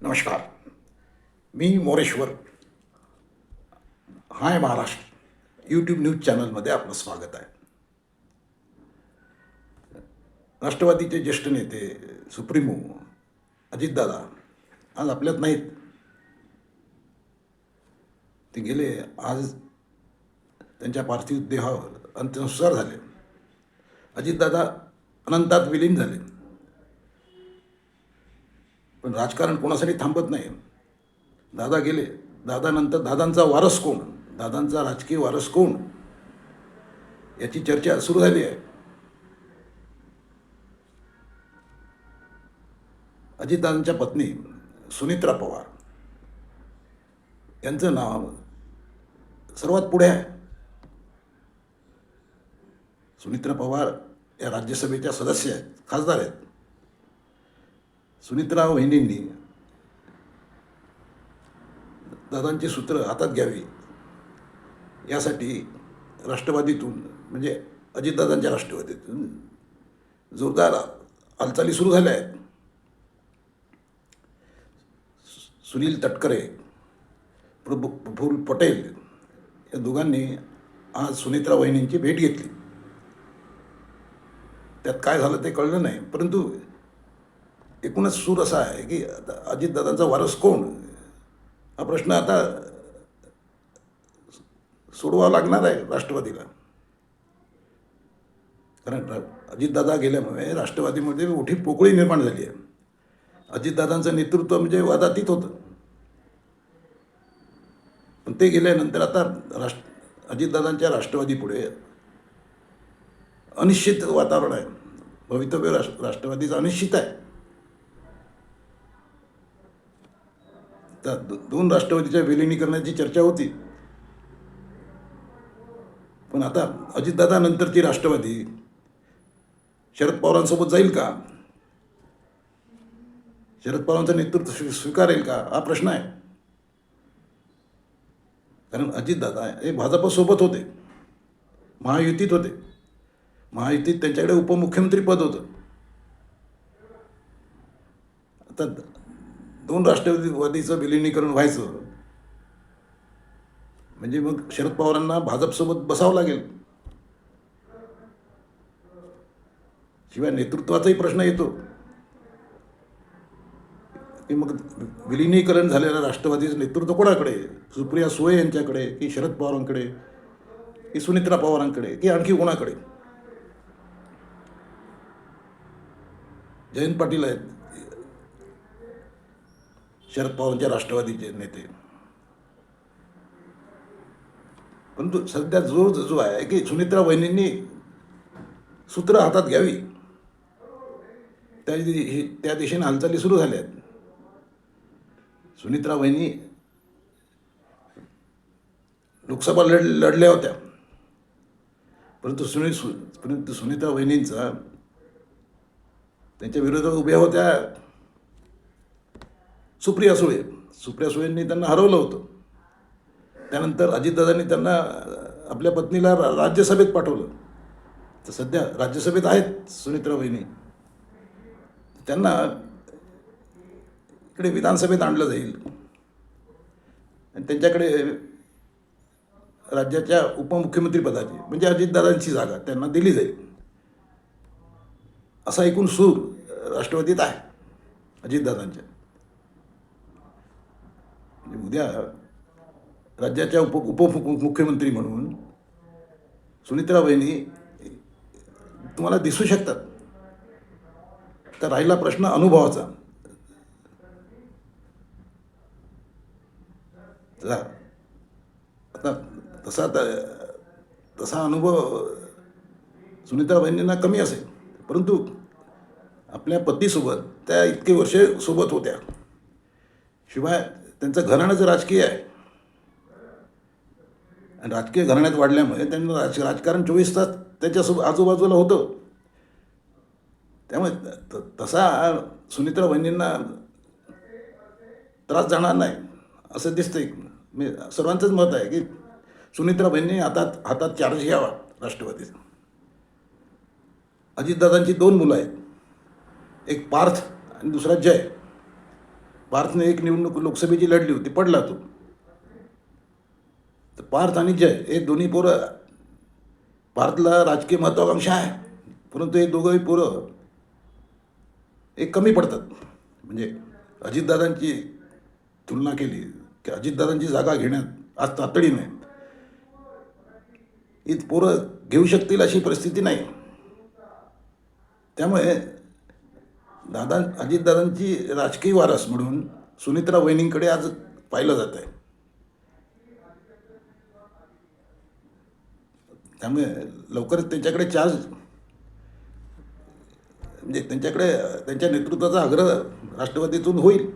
नमस्कार. मी मोरेश्वर. हाय Maharashtra YouTube news चॅनलमध्ये आपलं स्वागत आहे. राष्ट्रवादीचे ज्येष्ठ नेते सुप्रीमो अजितदादा आज आपल्यात नाहीत. ते गेले. आज त्यांच्या पार्थिव देहावर अंत्यसंस्कार झाले. अजितदादा अनंतात विलीन झाले. पण राजकारण कोणासाठी थांबत नाही. दादा गेले. दादानंतर दादांचा वारस कोण, दादांचा राजकीय वारस कोण, याची चर्चा सुरू झाली आहे. अजितदादांच्या पत्नी सुनित्रा पवार यांचं नाव सर्वात पुढे आहे. सुनित्रा पवार या राज्यसभेच्या सदस्य आहेत, खासदार आहेत. सुनित्रा वहिनींनी दादांची सूत्र हातात घ्यावी यासाठी राष्ट्रवादीतून, म्हणजे अजितदादांच्या राष्ट्रवादीतून जोरदार हालचाली सुरू झाल्या आहेत. सुनील तटकरे, प्रफुल्ल पटेल या दोघांनी आज सुनित्रा वहिनींची भेट घेतली. त्यात काय झालं ते कळलं नाही, परंतु एकूणच सूर असा आहे की अजितदादांचा वारस कोण हा प्रश्न आता सोडवावा लागणार आहे राष्ट्रवादीला. कारण अजितदादा गेल्यामुळे राष्ट्रवादीमध्ये मोठी पोकळी निर्माण झाली आहे. अजितदादांचं नेतृत्व म्हणजे वादातीत होतं, पण ते गेल्यानंतर आता अजितदादांच्या राष्ट्रवादीपुढे अनिश्चित वातावरण आहे. भवितव्य राष्ट्रवादीचं अनिश्चित आहे. त्या दोन राष्ट्रवादीच्या विलिनीकरणाची चर्चा होती, पण आता अजितदादा नंतरची राष्ट्रवादी शरद पवारांसोबत जाईल का, शरद पवारांचं नेतृत्व स्वीकारेल का, हा प्रश्न आहे. कारण अजितदादा हे भाजपसोबत होते, महायुतीत होते. महायुतीत त्यांच्याकडे उपमुख्यमंत्री पद होतं. आता दोन राष्ट्रवादीचं विलिनीकरण व्हायचं म्हणजे मग शरद पवारांना भाजपसोबत बसावं लागेल. शिवाय नेतृत्वाचाही प्रश्न येतो की मग विलिनीकरण झालेल्या राष्ट्रवादीचं नेतृत्व कोणाकडे, सुप्रिया सुळे यांच्याकडे की शरद पवारांकडे की सुनित्रा पवारांकडे की आणखी कोणाकडे. जयंत पाटील आहेत शरद पवारांच्या राष्ट्रवादीचे नेते. परंतु सध्या जो आहे की सुनित्रा वहिनींनी सूत्र हातात घ्यावी, त्या दिशेने हालचाली सुरू झाल्या आहेत. सुनित्रा वहिनी लोकसभा लढल्या होत्या, परंतु सुनित्रा वहिनींचा त्यांच्या विरोधात उभ्या होत्या सुप्रिया सुळेंनी त्यांना हरवलं होतं. त्यानंतर अजितदादांनी त्यांना आपल्या पत्नीला राज्यसभेत पाठवलं. तर सध्या राज्यसभेत आहेत सुनित्रा वहिनी. त्यांना इकडे विधानसभेत आणलं जाईल आणि त्यांच्याकडे राज्याच्या उपमुख्यमंत्रीपदाची म्हणजे अजितदादांची जागा त्यांना दिली जाईल, असा एकूण सूर राष्ट्रवादीत आहे अजितदादांच्या. उद्या राज्याच्या उपमुख्यमंत्री म्हणून सुनित्रा वहिनी तुम्हाला दिसू शकतात. तर राहिला प्रश्न अनुभवाचा. आता तसा अनुभव सुनित्रा वहिनींना कमी असेल, परंतु आपल्या पतीसोबत त्या इतके वर्षे सोबत होत्या. शिवाय त्यांचं घराणंच राजकीय आहे आणि राजकीय घराण्यात वाढल्यामुळे त्यांना राजकारण 24 तास त्याच्यासोबत आजूबाजूला होतं. त्यामुळे तसा सुनित्रा वहिनींना त्रास जाणार नाही असं दिसतंय. सर्वांचंच मत आहे की सुनित्रा वहिनी हातात चार्ज घ्यावा राष्ट्रवादीचा. अजितदादांची 2 मुलं आहेत, एक पार्थ आणि दुसरा जय. पार्थने एक निवडणूक लोकसभेची लढली होती, पडला तो. तर पार्थ आणि जय हे दोन्ही पोरं, पार्थला राजकीय महत्त्वाकांक्षा आहे, परंतु हे दोघंही पोरं एक कमी पडतात. म्हणजे अजितदादांची तुलना केली की अजितदादांची जागा घेण्यात आज तातडीने ही पोरं घेऊ शकतील अशी परिस्थिती नाही. त्यामुळे अजितदादांची राजकीय वारस म्हणून सुनित्रा वहिनींकडे आज पाहिलं जात आहे. त्यामुळे लवकरच त्यांच्याकडे चार्ज, म्हणजे त्यांच्याकडे त्यांच्या नेतृत्वाचा आग्रह राष्ट्रवादीतून होईल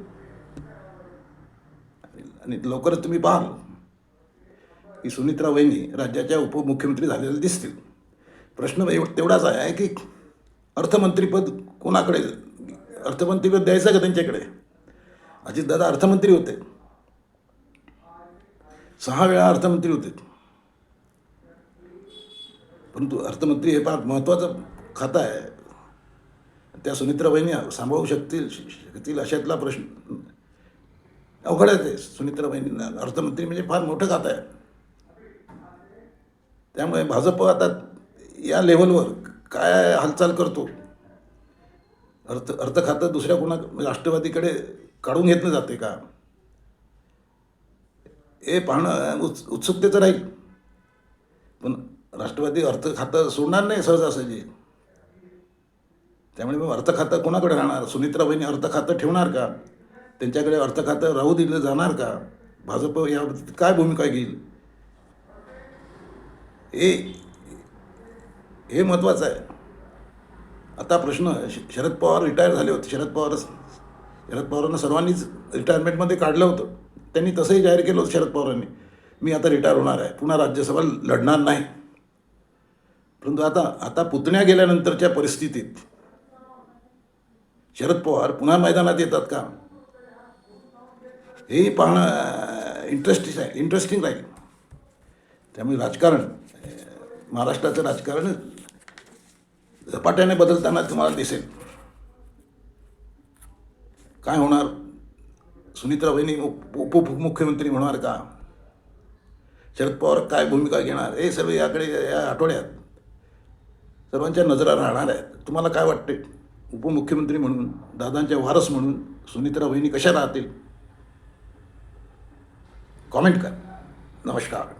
आणि लवकरच तुम्ही पाहाल की सुनित्रा वहिनी राज्याच्या उपमुख्यमंत्री झालेल्या दिसतील. प्रश्न तेवढाच आहे की अर्थमंत्रीपद कोणाकडे, अर्थमंत्रीपद द्यायचं का त्यांच्याकडे? अजितदादा अर्थमंत्री होते, 6 वेळा अर्थमंत्री होते, परंतु अर्थमंत्री हे फार महत्त्वाचं खातं आहे. त्या सुनित्रा वहिनी सांभाळू शकतील अशातला प्रश्न अवघड आहे. ते सुनित्रा वहिनींना अर्थमंत्री म्हणजे फार मोठं खातं आहे. त्यामुळे भाजप आता या लेव्हलवर काय हालचाल करतो, अर्थ खातं दुसऱ्या राष्ट्रवादीकडे काढून घेतलं जाते का, हे पाहणं उत्सुकतेचं राहील. पण राष्ट्रवादी अर्थ खातं सोडणार नाही सहजासहजी. त्यामुळे मग अर्थ खातं कोणाकडे राहणार? सुनित्रा वहिनी अर्थ खातं ठेवणार का? त्यांच्याकडे अर्थ खातं राहू दिलं जाणार का? भाजप याबाबतीत काय भूमिका घेईल हे महत्त्वाचं आहे. आता प्रश्न, शरद पवार रिटायर झाले होते. शरद पवारांना सर्वांनीच रिटायरमेंटमध्ये काढलं होतं. त्यांनी तसंही जाहीर केलं होतं शरद पवारांनी, मी आता रिटायर होणार आहे, पुन्हा राज्यसभा लढणार नाही. परंतु आता पुतण्या गेल्यानंतरच्या परिस्थितीत शरद पवार पुन्हा मैदानात येतात का, हेही पाहणं इंटरेस्टिंग राहील. त्यामुळे राजकारण, महाराष्ट्राचं राजकारण झपाट्याने बदलताना तुम्हाला दिसेल. काय होणार? सुनित्रा वहिनी उपमुख्यमंत्री होणार का? शरद पवार काय भूमिका घेणार? हे सर्व या आठवड्यात सर्वांच्या नजरा राहणार आहेत. तुम्हाला काय वाटते? उपमुख्यमंत्री म्हणून, दादांच्या वारस म्हणून सुनित्रा वहिनी कशा राहतील? कॉमेंट करा. नमस्कार.